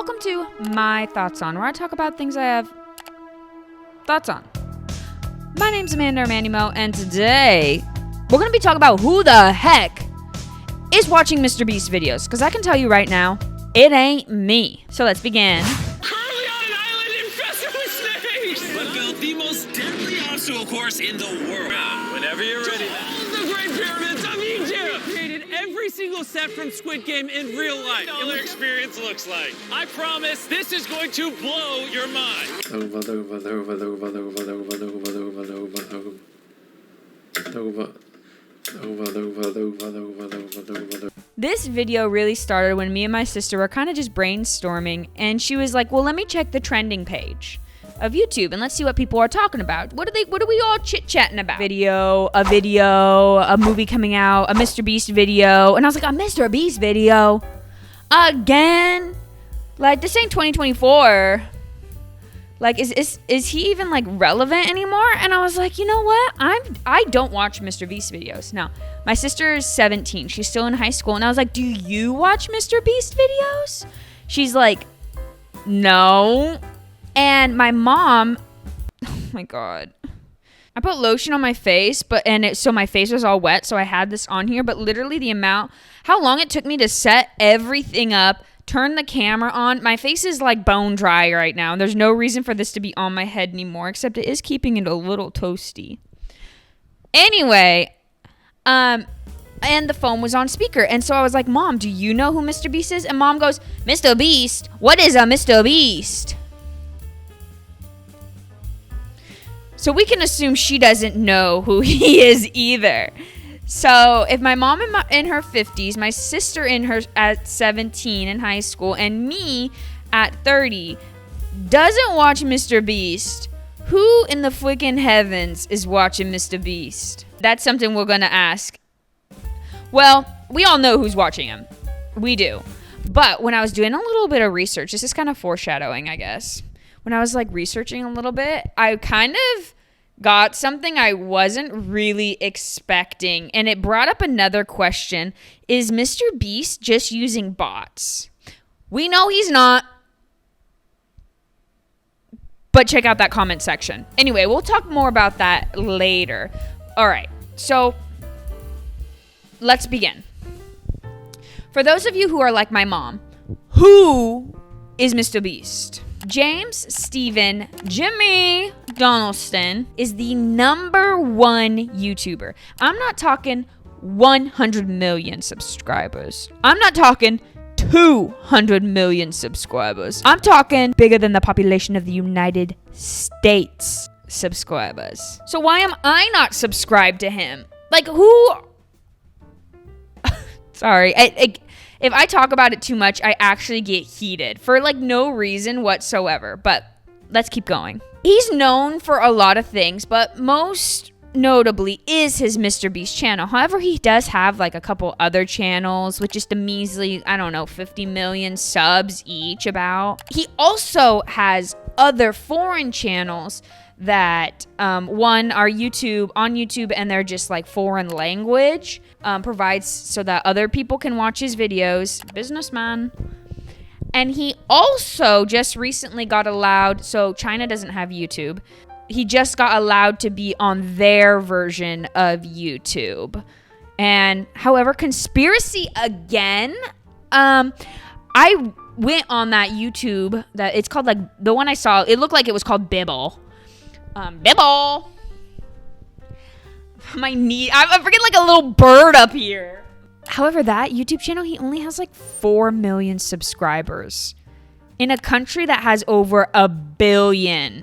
welcome to My Thoughts On, where I talk about things I have thoughts on. My name's Amanda Armanimo, and today we're going to be talking about who the heck is watching Mr.Beast videos, because I can tell you right now, it ain't me. So let's begin. Currently on an island infested with snakes! But built the most deadly obstacle course in the world. Whenever you're ready. All the Great Pyramids of Egypt! Created every single set from Squid Game in real life. What their experience looks like. I promise this is going to blow your mind. This video really started when me and my sister were kind of just brainstorming, and she was like, well, let me check the trending page of YouTube and let's see what people are talking about. What are we all chit-chatting about? A video, a movie coming out, a Mr.Beast video. And I was like, a Mr.Beast video? Again? Like, this ain't 2024. Like, is he even, like, relevant anymore? And I was like, you know what? I don't watch Mr.Beast videos. Now, my sister is 17. She's still in high school. And I was like, do you watch Mr.Beast videos? She's like, no. And my mom, oh my God. I put lotion on my face, so my face was all wet, so I had this on here. But literally how long it took me to set everything up, turn the camera on. My face is like bone dry right now. There's no reason for this to be on my head anymore, except it is keeping it a little toasty. Anyway, and the phone was on speaker. And so I was like, Mom, do you know who Mr. Beast is? And Mom goes, Mr. Beast? What is a Mr. Beast? So we can assume she doesn't know who he is either. So if my mom in her 50s, my sister at 17 in high school, and me at 30 doesn't watch Mr. Beast, who in the freaking heavens is watching Mr. Beast? That's something we're going to ask. Well, we all know who's watching him. We do. But when I was doing a little bit of research, this is kind of foreshadowing, I guess. When I was like researching a little bit, I kind of got something I wasn't really expecting. And it brought up another question. Is Mr. Beast just using bots? We know he's not. But check out that comment section. Anyway, we'll talk more about that later. All right. So let's begin. For those of you who are like my mom, who is Mr. Beast? James Stephen Jimmy Donaldson is the number one YouTuber. I'm not talking 100 million subscribers. I'm not talking 200 million subscribers. I'm talking bigger than the population of the United States subscribers. So why am I not subscribed to him? Like, who? Sorry. If I talk about it too much, I actually get heated for like no reason whatsoever. But let's keep going. He's known for a lot of things, but most notably is his Mr. Beast channel. However, he does have like a couple other channels with just a measly, 50 million subs each about. He also has other foreign channels that one are on YouTube, and they're just like foreign language, provides so that other people can watch his videos. Businessman. And he also just recently got allowed, so China doesn't have YouTube. He just got allowed to be on their version of YouTube. And however, conspiracy again, I went on that YouTube, that it's called, like, the one I saw, it looked like it was called Bibble. Bibble. My knee. I'm freaking like a little bird up here. However, that YouTube channel, he only has like 4 million subscribers in a country that has over 1 billion.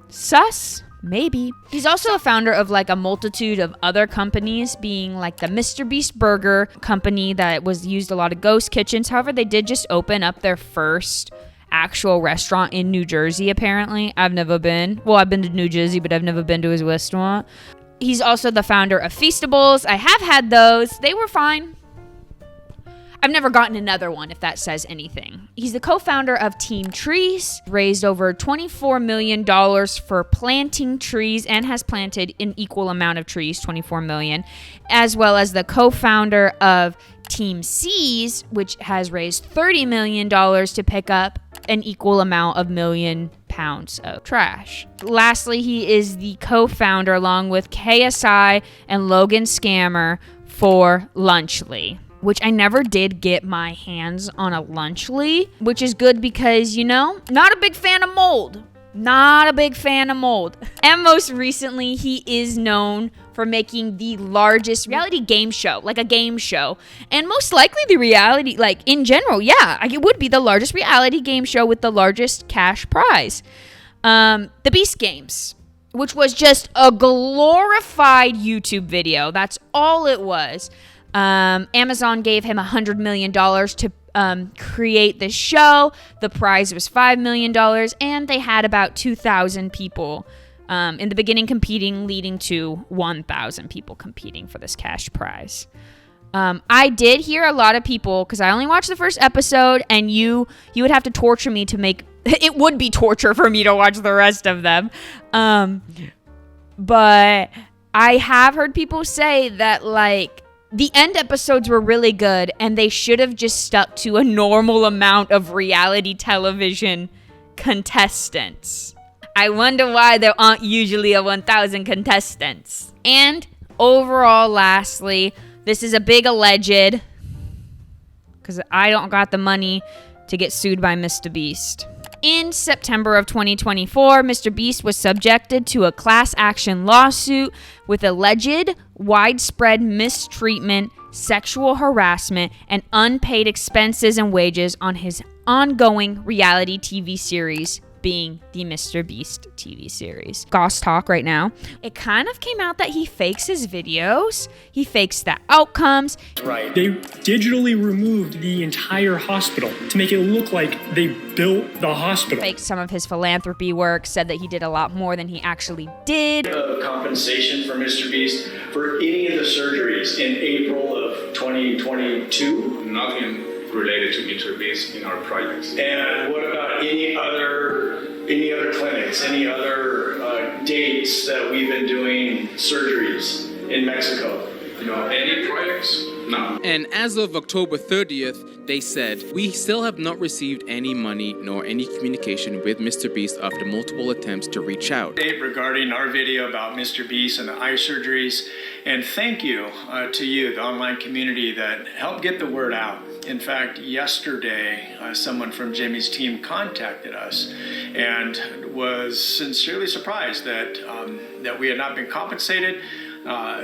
Sus? Maybe. He's also a founder of like a multitude of other companies, being like the Mr.Beast Burger company that was used a lot of ghost kitchens. However, they did just open up their first actual restaurant in New Jersey, apparently. I've never been. Well, I've been to New Jersey, but I've never been to his restaurant. He's also the founder of Feastables. I have had those. They were fine. I've never gotten another one, if that says anything. He's the co-founder of Team Trees, raised over $24 million for planting trees, and has planted an equal amount of trees, 24 million, as well as the co-founder of Team C's, which has raised $30 million to pick up an equal amount of million pounds of trash. Lastly, he is the co-founder along with KSI and Logan Scammer for Lunchly, which I never did get my hands on a Lunchly, which is good because, you know, not a big fan of mold. Not a big fan of mold. And most recently, he is known for making the largest reality game show, like a game show. And most likely the reality, like in general, yeah, it would be the largest reality game show with the largest cash prize. The Beast Games, which was just a glorified YouTube video. That's all it was. Amazon gave him $100 million to create the show. The prize was $5 million, and they had about 2,000 people in the beginning competing, leading to 1,000 people competing for this cash prize. I did hear a lot of people, because I only watched the first episode, and you would have to torture me to make it would be torture for me to watch the rest of them. But I have heard people say that, like, the end episodes were really good, and they should have just stuck to a normal amount of reality television contestants. I wonder why there aren't usually a 1,000 contestants. And overall, lastly, this is a big alleged, because I don't got the money to get sued by Mr.Beast. In September of 2024, Mr.Beast was subjected to a class action lawsuit with alleged widespread mistreatment, sexual harassment, and unpaid expenses and wages on his ongoing reality TV series, being the Mr.Beast TV series. Goss talk right now. It kind of came out that he fakes his videos. He fakes the outcomes. Right. They digitally removed the entire hospital to make it look like they built the hospital. Faked some of his philanthropy work, said that he did a lot more than he actually did. Compensation for Mr.Beast for any of the surgeries in April of 2022? Nothing related to Mr.Beast in our projects. And what about any other clinics, any other dates that we've been doing surgeries in Mexico? Any projects? No. And as of October 30th, they said, we still have not received any money nor any communication with Mr.Beast after multiple attempts to reach out. Regarding our video about Mr.Beast and the eye surgeries, and thank you to you, the online community that helped get the word out. In fact, yesterday, someone from Jimmy's team contacted us and was sincerely surprised that we had not been compensated.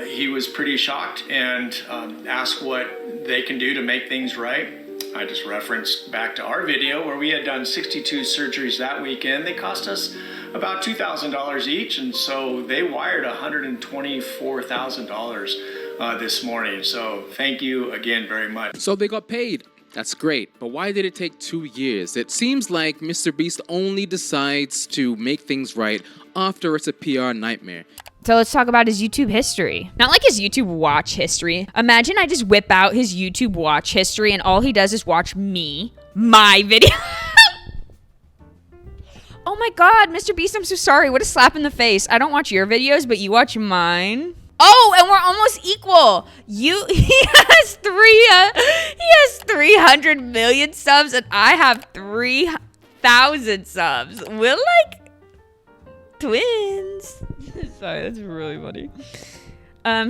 He was pretty shocked and asked what they can do to make things right. I just referenced back to our video where we had done 62 surgeries that weekend. They cost us about $2,000 each, and so they wired $124,000 this morning. So thank you again very much. So they got paid. That's great, but why did it take 2 years? It seems like Mr.Beast only decides to make things right after it's a PR nightmare. So let's talk about his YouTube history. Not like his YouTube watch history. Imagine I just whip out his YouTube watch history and all he does is watch my video. Oh my God, Mr.Beast, I'm so sorry. What a slap in the face. I don't watch your videos, but you watch mine. Oh, and we're almost equal. He has 300 million subs and I have 3,000 subs. We're like twins. Sorry, that's really funny.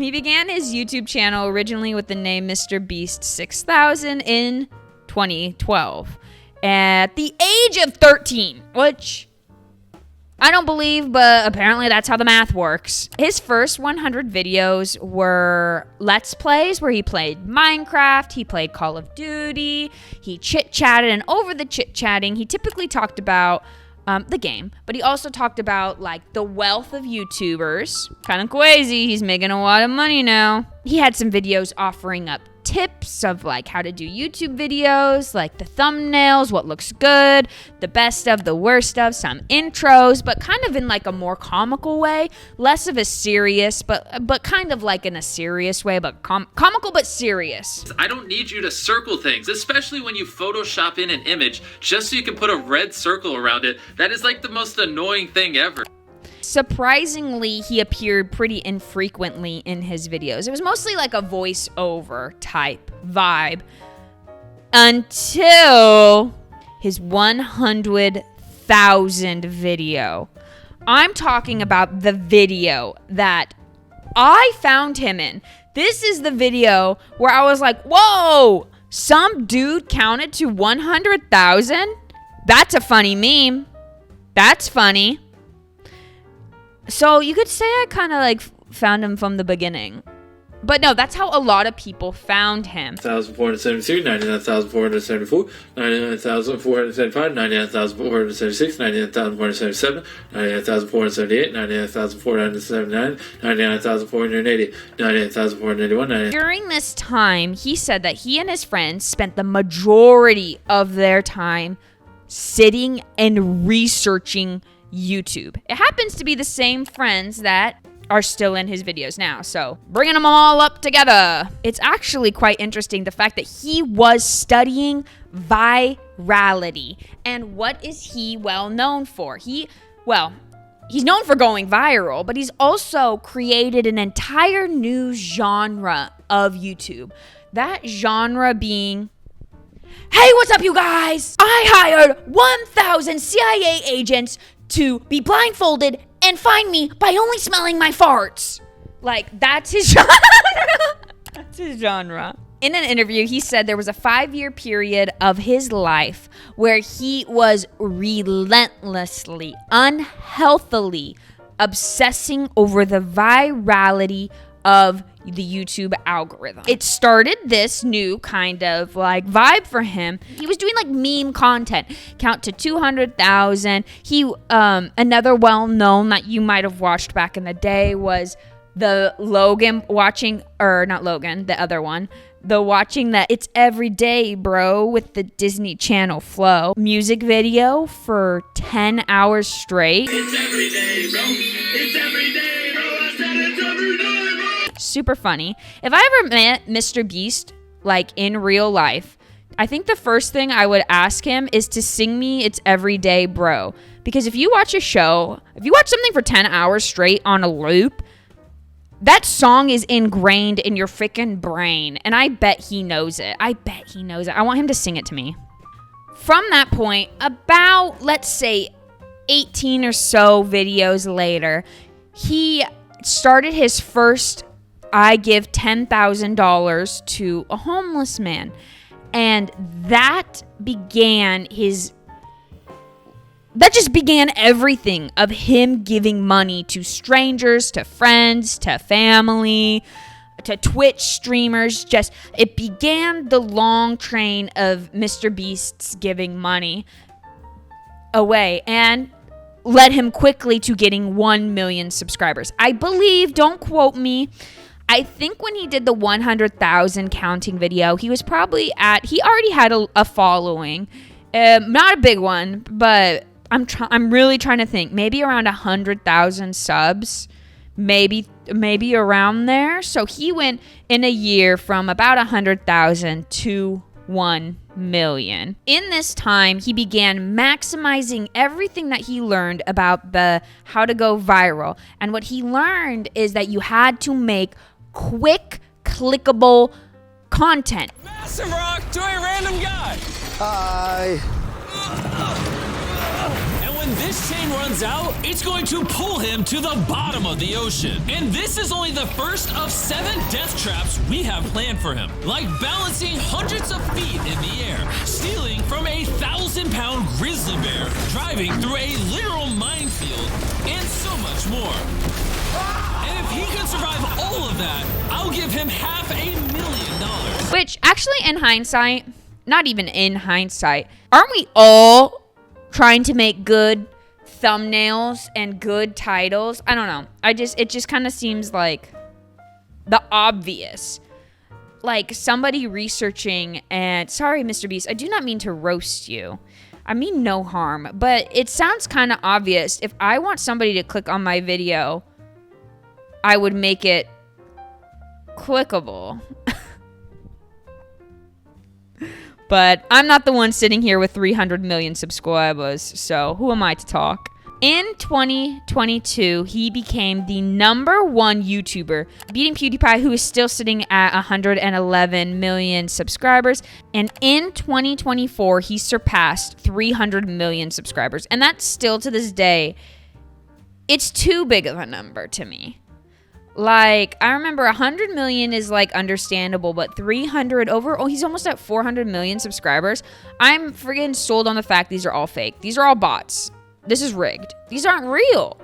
He began his YouTube channel originally with the name Mr.Beast 6000 in 2012 at the age of 13, which I don't believe, but apparently that's how the math works. His first 100 videos were Let's Plays where he played Minecraft, he played Call of Duty, he chit-chatted, and over the chit-chatting, he typically talked about the game, but he also talked about like the wealth of YouTubers. Kind of crazy, he's making a lot of money now. He had some videos offering up tips of like how to do YouTube videos, like the thumbnails, what looks good, the best of, the worst of, some intros, but kind of in like a more comical way, less of a serious, but kind of like in a serious way, but comical but serious. I don't need you to circle things, especially when you Photoshop in an image just so you can put a red circle around it. That is like the most annoying thing ever. Surprisingly, he appeared pretty infrequently in his videos. It was mostly like a voiceover type vibe until his 100,000 video. I'm talking about the video that I found him in. This is the video where I was like, whoa, some dude counted to 100,000? That's a funny meme. That's funny. So you could say I kind of like found him from the beginning. But no, that's how a lot of people found him. 1,473, 99,474, 99,475, 99,476, 99,477, 99,478, 99,479, 99,480, 99,481. During this time, he said that he and his friends spent the majority of their time sitting and researching YouTube. It happens to be the same friends that are still in his videos now, so bringing them all up together. It's actually quite interesting, the fact that he was studying virality. And what is he well known for? He's known for going viral, but he's also created an entire new genre of YouTube. That genre being, hey, what's up, you guys? I hired 1,000 CIA agents to be blindfolded and find me by only smelling my farts. Like, that's his genre. That's his genre. In an interview, he said there was a 5-year period of his life where he was relentlessly, unhealthily obsessing over the virality of the YouTube algorithm. It started this new kind of like vibe for him. He was doing like meme content, count to 200,000. He another well-known that you might have watched back in the day was the Logan watching, or not Logan, the other one, the watching that It's Everyday Bro with the Disney Channel flow music video for 10 hours straight. It's everyday, bro. It's everyday, bro. I said it's everyday, bro. Super funny. If I ever met Mr.Beast, like in real life, I think the first thing I would ask him is to sing me It's Everyday Bro. Because if you watch a show, if you watch something for 10 hours straight on a loop, that song is ingrained in your freaking brain. And I bet he knows it. I want him to sing it to me. From that point, about, let's say, 18 or so videos later, he started his first I give $10,000 to a homeless man. And that just began everything of him giving money to strangers, to friends, to family, to Twitch streamers. Just, it began the long train of Mr.Beast's giving money away and led him quickly to getting 1 million subscribers. I believe, don't quote me, I think when he did the 100,000 counting video, he was probably he already had a following. Not a big one, but I'm really trying to think. Maybe around 100,000 subs. Maybe around there. So he went in a year from about 100,000 to 1 million. In this time, he began maximizing everything that he learned about how to go viral. And what he learned is that you had to make quick, clickable content. Massive rock to a random guy. Hi. And when this chain runs out, it's going to pull him to the bottom of the ocean. And this is only the first of 7 death traps we have planned for him. Like balancing hundreds of feet in the air, stealing from a 1,000-pound grizzly bear, driving through a literal minefield, and so much more. And if he can survive all of that, I'll give him $500,000. Which, actually, in hindsight, not even in hindsight, aren't we all trying to make good thumbnails and good titles? I don't know. It just kind of seems like the obvious. Like somebody researching, and sorry, Mr. Beast, I do not mean to roast you. I mean no harm, but it sounds kind of obvious. If I want somebody to click on my video, I would make it clickable. But I'm not the one sitting here with 300 million subscribers, so who am I to talk? In 2022, he became the number one YouTuber, beating PewDiePie, who is still sitting at 111 million subscribers. And in 2024, he surpassed 300 million subscribers. And that's still to this day, it's too big of a number to me. Like, I remember 100 million is like understandable, but 300 he's almost at 400 million subscribers. I'm friggin' sold on the fact these are all fake. These are all bots. This is rigged. These aren't real.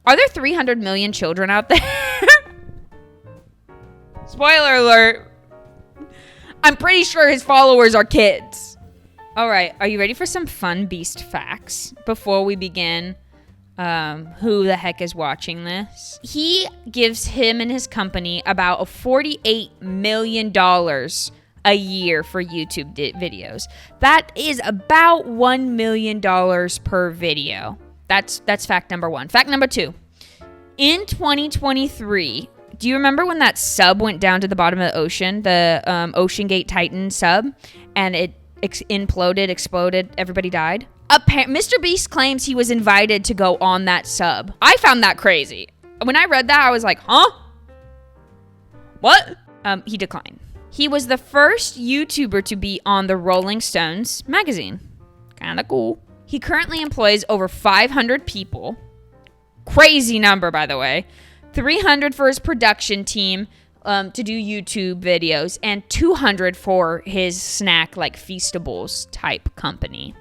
Are there 300 million children out there? Spoiler alert. I'm pretty sure his followers are kids. All right, are you ready for some fun Beast facts before we begin? Who the heck is watching this? He gives him and his company about $48 million a year for YouTube videos. That is about $1 million per video. That's fact number one. Fact number two. In 2023, do you remember when that sub went down to the bottom of the ocean, the Ocean Gate Titan sub, and it imploded, exploded, everybody died? Mr. Beast claims he was invited to go on that sub. I found that crazy. When I read that, I was like, huh? What? He declined. He was the first YouTuber to be on the Rolling Stones magazine. Kinda cool. He currently employs over 500 people. Crazy number, by the way. 300 for his production team to do YouTube videos, and 200 for his snack, like Feastables type company.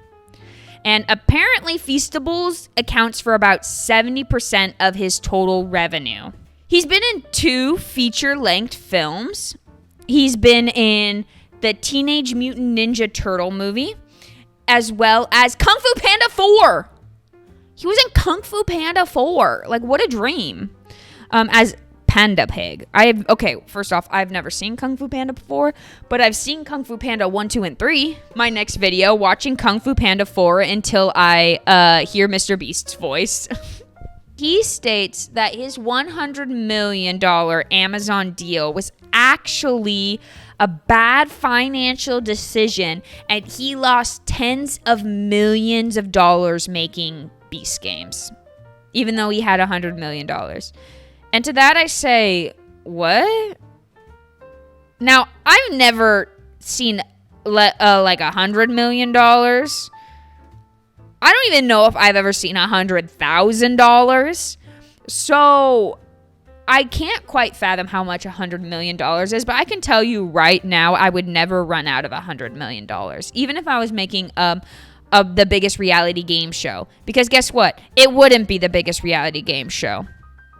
And apparently Feastables accounts for about 70% of his total revenue. He's been in 2 feature-length films. He's been in the Teenage Mutant Ninja Turtle movie, as well as Kung Fu Panda 4. He was in Kung Fu Panda 4. Like, what a dream. As Panda Pig. First off, I've never seen Kung Fu Panda before, but I've seen Kung Fu Panda 1, 2, and 3. My next video, watching Kung Fu Panda 4 until I hear Mr. Beast's voice. He states that his $100 million Amazon deal was actually a bad financial decision, and he lost tens of millions of dollars making Beast games, even though he had $100 million. And to that I say, what? Now, I've never seen like $100 million. I don't even know if I've ever seen $100,000. So I can't quite fathom how much $100 million is, but I can tell you right now, I would never run out of $100 million, even if I was making the biggest reality game show. Because guess what? It wouldn't be the biggest reality game show.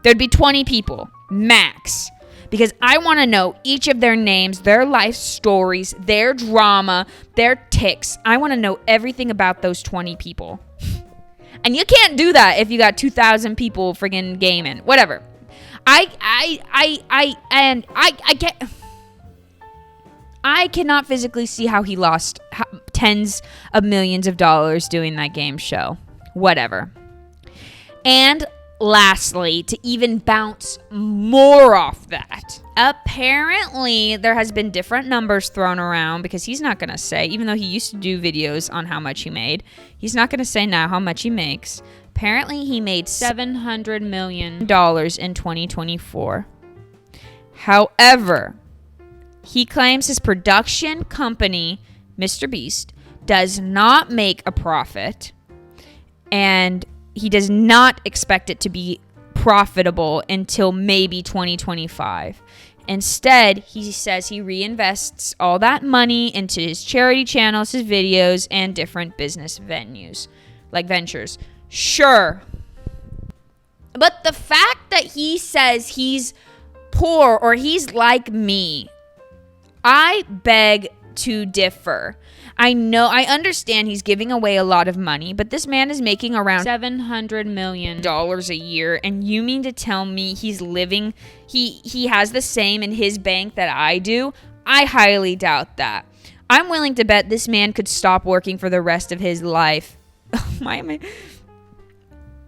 There'd be 20 people, max. Because I want to know each of their names, their life stories, their drama, their tics. I want to know everything about those 20 people. And you can't do that if you got 2,000 people friggin' gaming. Whatever. I cannot physically see how he lost tens of millions of dollars doing that game show. Whatever. And lastly, to even bounce more off that, apparently there has been different numbers thrown around, because he's not going to say, even though he used to do videos on how much he made, he's not going to say now how much he makes. Apparently he made $700 million in 2024. However, he claims his production company, Mr.Beast, does not make a profit, and he does not expect it to be profitable until maybe 2025. Instead, he says he reinvests all that money into his charity channels, his videos, and different business ventures. Sure. But the fact that he says he's poor or he's like me, I beg to differ. I understand he's giving away a lot of money, but this man is making around $700 million a year, and you mean to tell me he's living, he has the same in his bank that I do? I highly doubt that. I'm willing to bet this man could stop working for the rest of his life.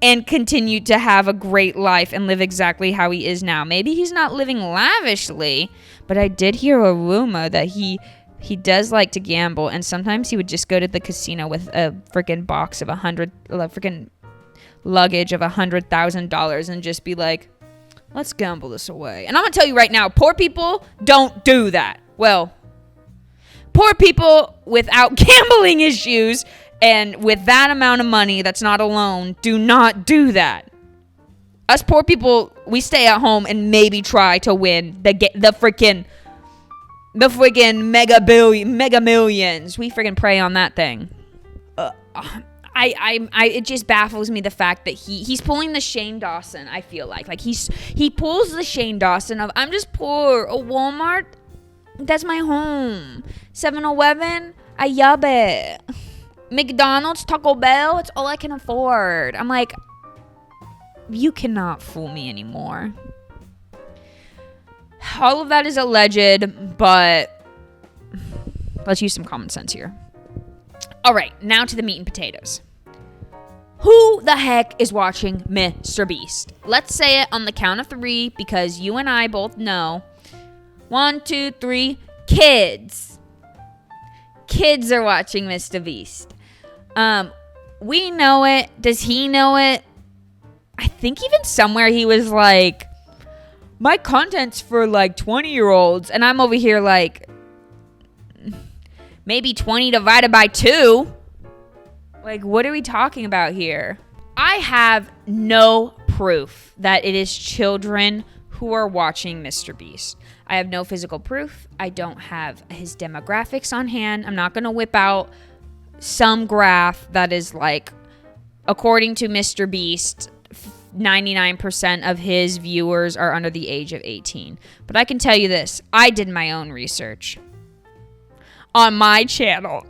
And continue to have a great life and live exactly how he is now. Maybe he's not living lavishly, but I did hear a rumor that he does like to gamble, and sometimes he would just go to the casino with a freaking box of 100 freaking luggage of $100,000 and just be like, let's gamble this away. And I'm going to tell you right now, poor people don't do that. Well, poor people without gambling issues and with that amount of money that's not a loan do not do that. Us poor people, we stay at home and maybe try to win the freaking mega millions. We freaking prey on that thing. It just baffles me the fact that he's pulling the Shane Dawson. I feel like he pulls the Shane Dawson of I'm just poor. A Walmart, that's my home. 7-Eleven, I yub it. McDonald's, Taco Bell, it's all I can afford. I'm like, you cannot fool me anymore. All of that is alleged, but let's use some common sense here. All right, now to the meat and potatoes. Who the heck is watching Mr. Beast? Let's say it on the count of 3 because you and I both know. 1, 2, 3, kids. Kids are watching Mr. Beast. We know it. Does he know it? I think even somewhere he was like, my content's for like 20-year-olds. And I'm over here like, maybe 20 divided by 2. Like, what are we talking about here? I have no proof that it is children who are watching Mr. Beast. I have no physical proof. I don't have his demographics on hand. I'm not going to whip out some graph that is like, according to Mr. Beast, 99% of his viewers are under the age of 18. But I can tell you this. I did my own research on my channel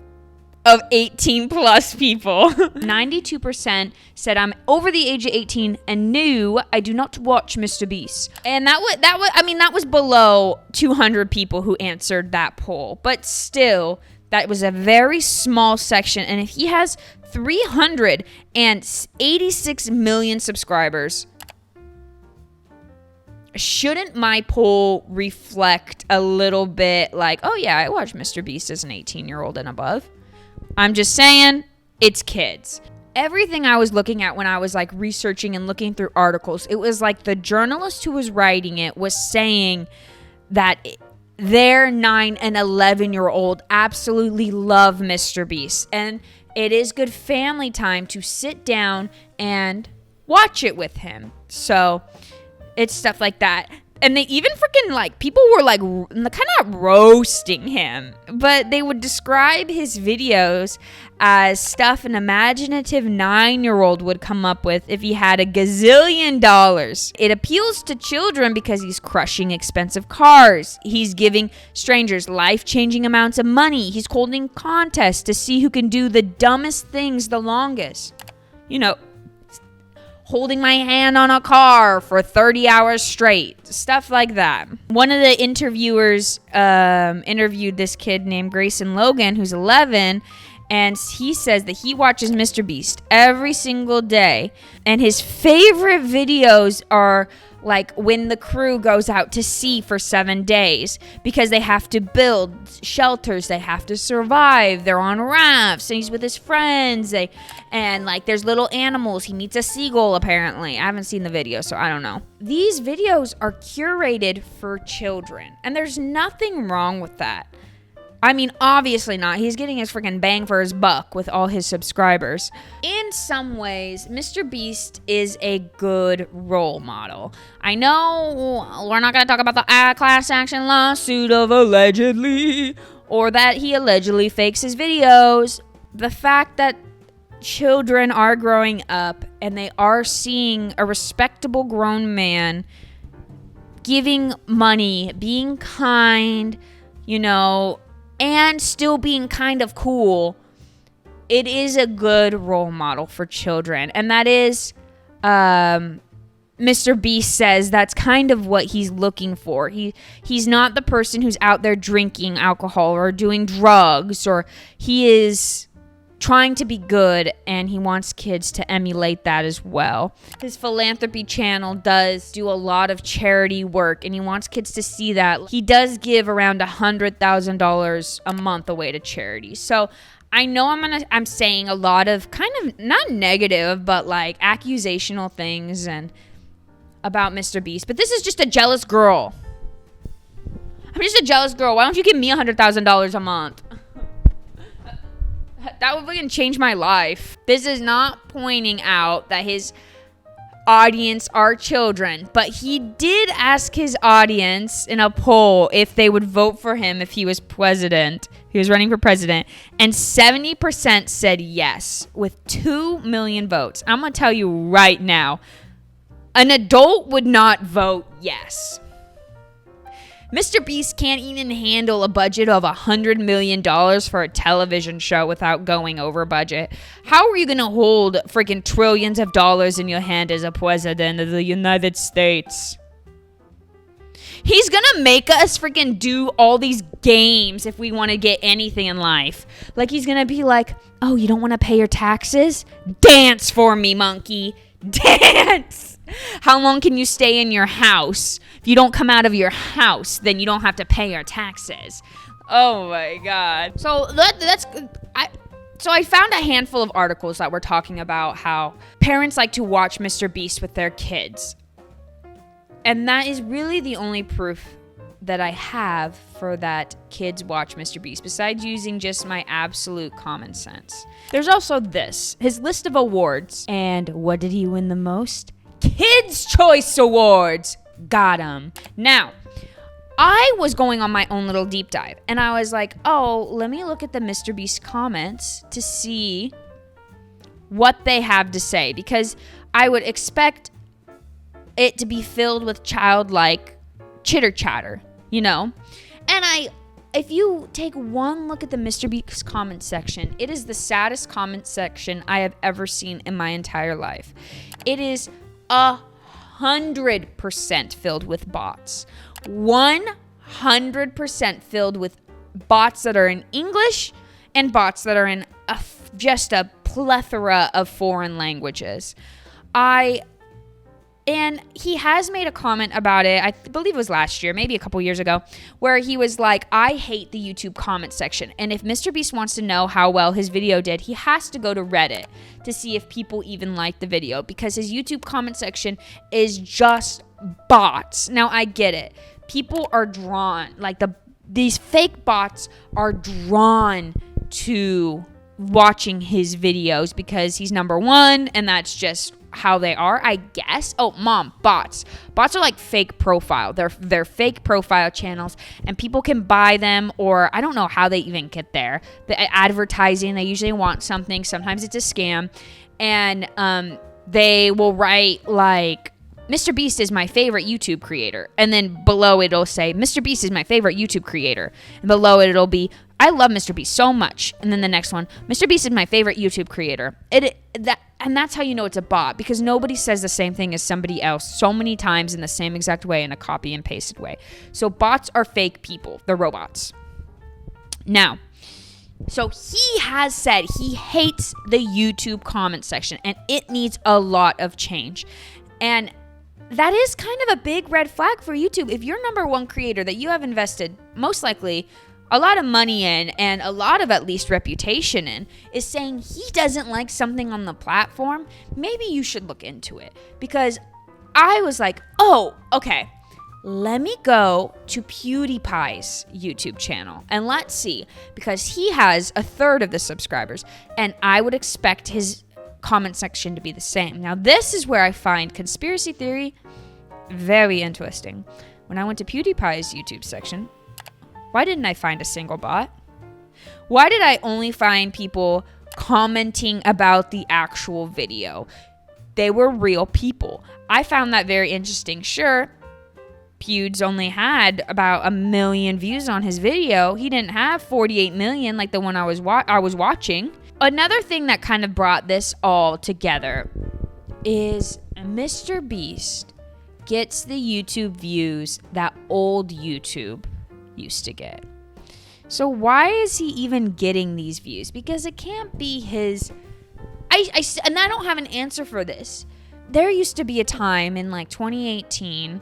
of 18 plus people. 92% said I'm over the age of 18 and no, I do not watch Mr. Beast. And that was below 200 people who answered that poll. But still, that was a very small section. And if he has 386 million subscribers, shouldn't my poll reflect a little bit like, oh yeah, I watch Mr. Beast as an 18-year-old and above? I'm just saying, it's kids. Everything I was looking at when I was like researching and looking through articles, it was like the journalist who was writing it was saying that their 9 and 11-year-old absolutely love Mr. Beast. And it is good family time to sit down and watch it with him. So it's stuff like that. And they even freaking like, people were like kind of roasting him, but they would describe his videos as stuff an imaginative 9-year-old would come up with if he had a gazillion dollars. It appeals to children because he's crushing expensive cars. He's giving strangers life-changing amounts of money. He's holding contests to see who can do the dumbest things the longest. You know, holding my hand on a car for 30 hours straight. Stuff like that. One of the interviewers interviewed this kid named Grayson Logan, who's 11, and he says that he watches Mr. Beast every single day. And his favorite videos are like when the crew goes out to sea for 7 days because they have to build shelters, they have to survive, they're on rafts, and he's with his friends, and like there's little animals. He meets a seagull apparently. I haven't seen the video, so I don't know. These videos are curated for children, and there's nothing wrong with that. I mean, obviously not. He's getting his freaking bang for his buck with all his subscribers. In some ways, Mr. Beast is a good role model. I know we're not going to talk about the class action lawsuit of allegedly, or that he allegedly fakes his videos. The fact that children are growing up and they are seeing a respectable grown man giving money, being kind, you know, and still being kind of cool, it is a good role model for children. And that is, Mr. Beast says that's kind of what he's looking for. He's not the person who's out there drinking alcohol or doing drugs, or he is trying to be good, and he wants kids to emulate that as well. His philanthropy channel does do a lot of charity work, and he wants kids to see that. He does give around $100,000 a month away to charity. So I know I'm saying a lot of kind of not negative, but like accusational things and about Mr. Beast, but this is just a jealous girl. I'm just a jealous girl. Why don't you give me $100,000 a month? That would fucking change my life. This is not pointing out that his audience are children, but he did ask his audience in a poll if they would vote for him if he was president. He was running for president, and 70% said yes with 2 million votes. I'm going to tell you right now, an adult would not vote yes. Mr. Beast can't even handle a budget of $100 million for a television show without going over budget. How are you going to hold freaking trillions of dollars in your hand as a president of the United States? He's going to make us freaking do all these games if we want to get anything in life. Like he's going to be like, oh, you don't want to pay your taxes? Dance for me, monkey. Dance! How long can you stay in your house? If you don't come out of your house, then you don't have to pay your taxes. Oh my God. So I found a handful of articles that were talking about how parents like to watch Mr. Beast with their kids. And that is really the only proof that I have for that kids watch Mr. Beast, besides using just my absolute common sense. There's also this, his list of awards. And what did he win the most? Kids' Choice Awards. Got him. Now, I was going on my own little deep dive, and I was like, oh, let me look at the Mr. Beast comments to see what they have to say, because I would expect it to be filled with childlike chitter chatter, you know? And if you take one look at the Mr. Beast comment section, it is the saddest comment section I have ever seen in my entire life. It is 100% filled with bots. 100% filled with bots that are in English and bots that are in just a plethora of foreign languages. And he has made a comment about it, I believe it was last year, maybe a couple years ago, where he was like, I hate the YouTube comment section. And if Mr. Beast wants to know how well his video did, he has to go to Reddit to see if people even like the video, because his YouTube comment section is just bots. Now, I get it. People are drawn, like these fake bots are drawn to watching his videos because he's number one, and that's just how they are, I guess. Oh, mom, bots are like fake profile. They're fake profile channels, and people can buy them, or I don't know how they even get there. The advertising, they usually want something. Sometimes it's a scam, and they will write like, Mr. Beast is my favorite YouTube creator, and then below it'll say, Mr. Beast is my favorite YouTube creator, and below it'll be, I love Mr. Beast so much. And then the next one, Mr. Beast is my favorite YouTube creator. And that's how you know it's a bot, because nobody says the same thing as somebody else so many times in the same exact way, in a copy and pasted way. So bots are fake people. They're robots. Now, so he has said he hates the YouTube comment section, and it needs a lot of change. And that is kind of a big red flag for YouTube. If your number one creator that you have invested most likely a lot of money in and a lot of at least reputation in is saying he doesn't like something on the platform, maybe you should look into it. Because I was like, oh, okay, let me go to PewDiePie's YouTube channel and let's see, because he has 1/3 of the subscribers, and I would expect his comment section to be the same. Now, this is where I find conspiracy theory very interesting. When I went to PewDiePie's YouTube section, why didn't I find a single bot? Why did I only find people commenting about the actual video? They were real people. I found that very interesting. Sure, Pewds only had about 1 million views on his video. He didn't have 48 million like the one I was watching. Another thing that kind of brought this all together is Mr. Beast gets the YouTube views that old YouTube used to get. So why is he even getting these views? Because it can't be his... and I don't have an answer for this. There used to be a time in like 2018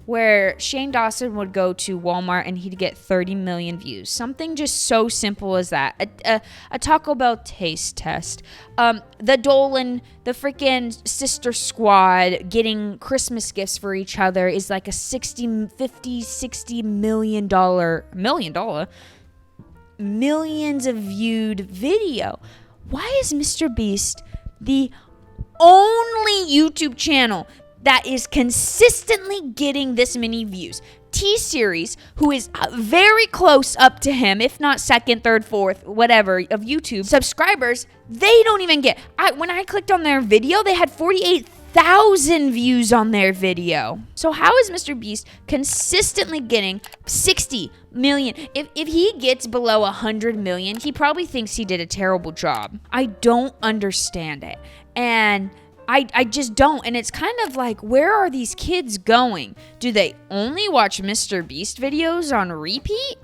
where Shane Dawson would go to Walmart and he'd get 30 million views. Something just so simple as that. A Taco Bell taste test. The Dolan, the freaking Sister Squad getting Christmas gifts for each other is like a $60 millions of viewed video. Why is MrBeast the only YouTube channel that is consistently getting this many views? T-Series, who is very close up to him, if not second, third, fourth, whatever, of YouTube subscribers, they don't even get. When I clicked on their video, they had 48,000 views on their video. So how is MrBeast consistently getting 60 million? If he gets below 100 million, he probably thinks he did a terrible job. I don't understand it. And I just don't. And it's kind of like, where are these kids going? Do they only watch MrBeast videos on repeat?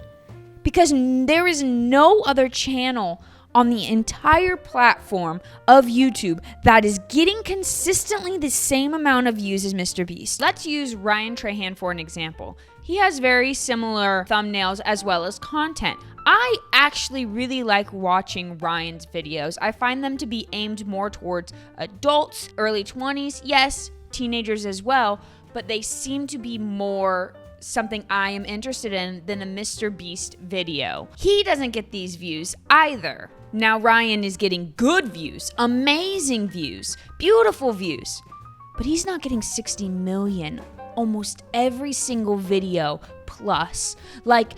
Because there is no other channel on the entire platform of YouTube that is getting consistently the same amount of views as MrBeast. Let's use Ryan Trahan for an example. He has very similar thumbnails as well as content. I actually really like watching Ryan's videos. I find them to be aimed more towards adults, early 20s, yes, teenagers as well, but they seem to be more something I am interested in than a MrBeast video. He doesn't get these views either. Now Ryan is getting good views, amazing views, beautiful views, but he's not getting 60 million almost every single video plus. Like,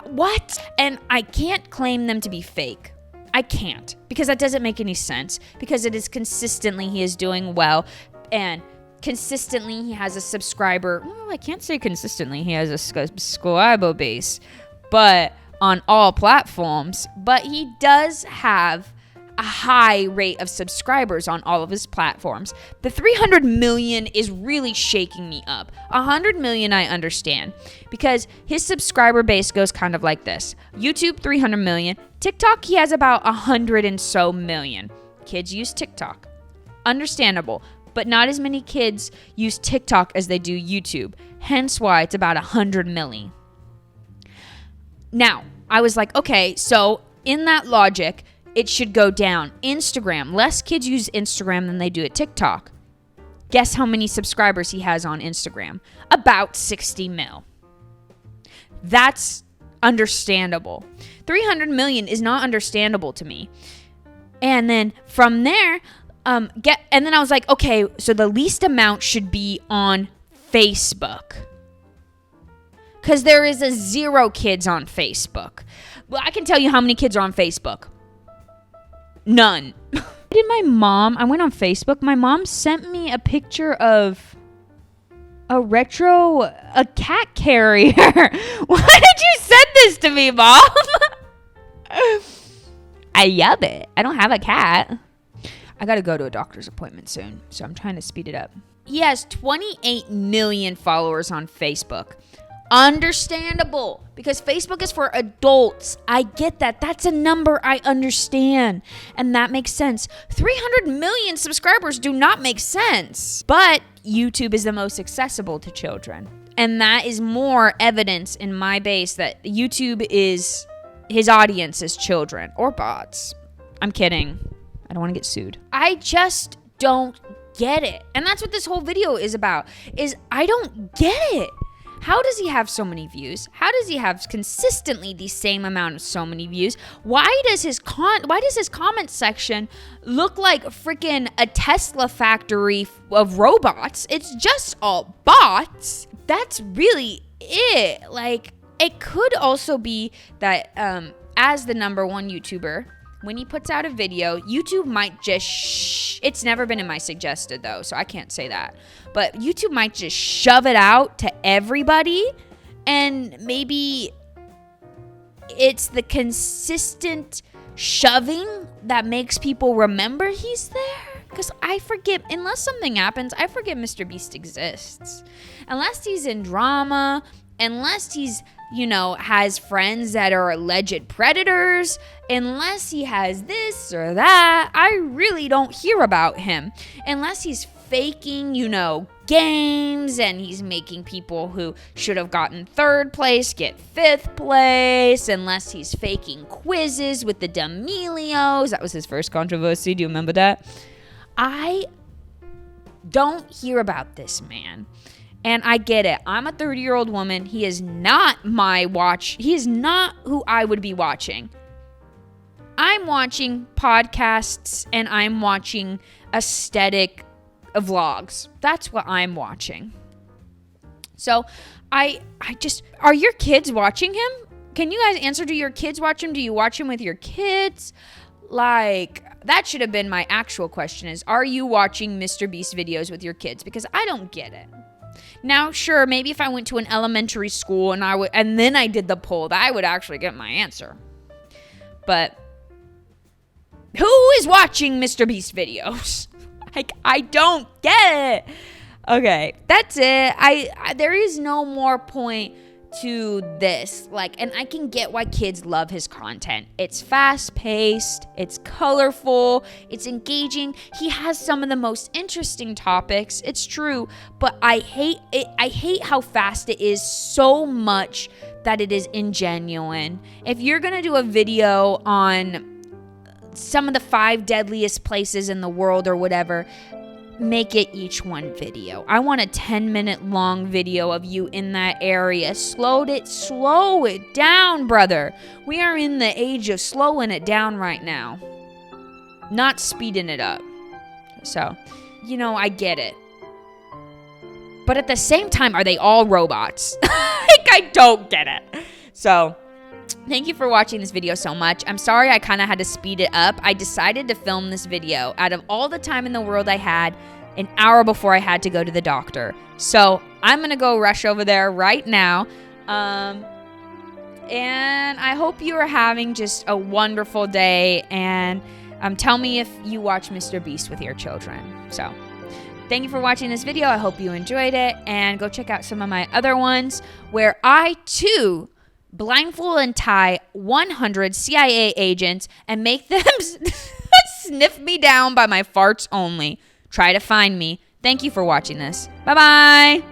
what? And I can't claim them to be fake. I can't, because that doesn't make any sense, because it is consistently he is doing well, and consistently he has a subscriber. Well, I can't say consistently he has a subscriber base, but on all platforms, but he does have a high rate of subscribers on all of his platforms. The 300 million is really shaking me up. 100 million I understand, because his subscriber base goes kind of like this. YouTube 300 million, TikTok he has about 100 and so million. Kids use TikTok. Understandable, but not as many kids use TikTok as they do YouTube. Hence why it's about 100 million. Now, I was like, okay, so in that logic, it should go down. Instagram. Less kids use Instagram than they do at TikTok. Guess how many subscribers he has on Instagram? About 60 mil. That's understandable. 300 million is not understandable to me. And then from there, and then I was like, okay, so the least amount should be on Facebook. Because there is a 0 kids on Facebook. Well, I can tell you how many kids are on Facebook. None. I went on Facebook. My mom sent me a picture of a cat carrier. Why did you send this to me, Mom? I love it. I don't have a cat. I gotta go to a doctor's appointment soon, so I'm trying to speed it up. He has 28 million followers on Facebook. Understandable, because Facebook is for adults. I get that. That's a number I understand, and that makes sense. 300 million subscribers do not make sense, but YouTube is the most accessible to children, and that is more evidence in my base that YouTube is, his audience is children or bots. I'm kidding. I don't want to get sued. I just don't get it, and that's what this whole video is about, is I don't get it. How does he have so many views? How does he have consistently the same amount of so many views? Why does his comment section look like freaking a Tesla factory of robots? It's just all bots. That's really it. Like, it could also be that as the #1 YouTuber, when he puts out a video, YouTube might just it's never been in my suggested though, so I can't say that. But YouTube might just shove it out to everybody, and maybe it's the consistent shoving that makes people remember he's there. Because I forget, unless something happens, I forget MrBeast exists. Unless he's in drama, unless he's, has friends that are alleged predators, unless he has this or that, I really don't hear about him. Unless he's faking, games, and he's making people who should have gotten 3rd place get 5th place, unless he's faking quizzes with the D'Amelios. That was his first controversy. Do you remember that? I don't hear about this man. And I get it. I'm a 30-year-old woman. He is not He is not who I would be watching. I'm watching podcasts and I'm watching aesthetic vlogs. That's what I'm watching. So I just, are your kids watching him? Can you guys answer, do your kids watch him? Do you watch him with your kids? Like, that should have been my actual question is, are you watching Mr. Beast videos with your kids? Because I don't get it. Now, sure, maybe if I went to an elementary school and then I did the poll, that I would actually get my answer. But who is watching Mr. Beast videos? Like, I don't get it. Okay, that's it. There is no more point to this. Like, and I can get why kids love his content. It's fast-paced, it's colorful, it's engaging. He has some of the most interesting topics. It's true, but I hate it. I hate how fast it is so much that it is ingenuine. If you're gonna do a video on some of the 5 deadliest places in the world or whatever, make it each one video. I want a 10-minute long video of you in that area. Slow it down, brother. We are in the age of slowing it down right now, not speeding it up. So, I get it. But at the same time, are they all robots? Like, I don't get it. So, thank you for watching this video so much. I'm sorry I kind of had to speed it up. I decided to film this video out of all the time in the world I had, an hour before I had to go to the doctor. So I'm going to go rush over there right now. And I hope you are having just a wonderful day. And tell me if you watch Mr. Beast with your children. So thank you for watching this video. I hope you enjoyed it. And go check out some of my other ones where I, too, blindfold and tie 100 CIA agents and make them sniff me down by my farts only. Try to find me. Thank you for watching this. Bye-bye.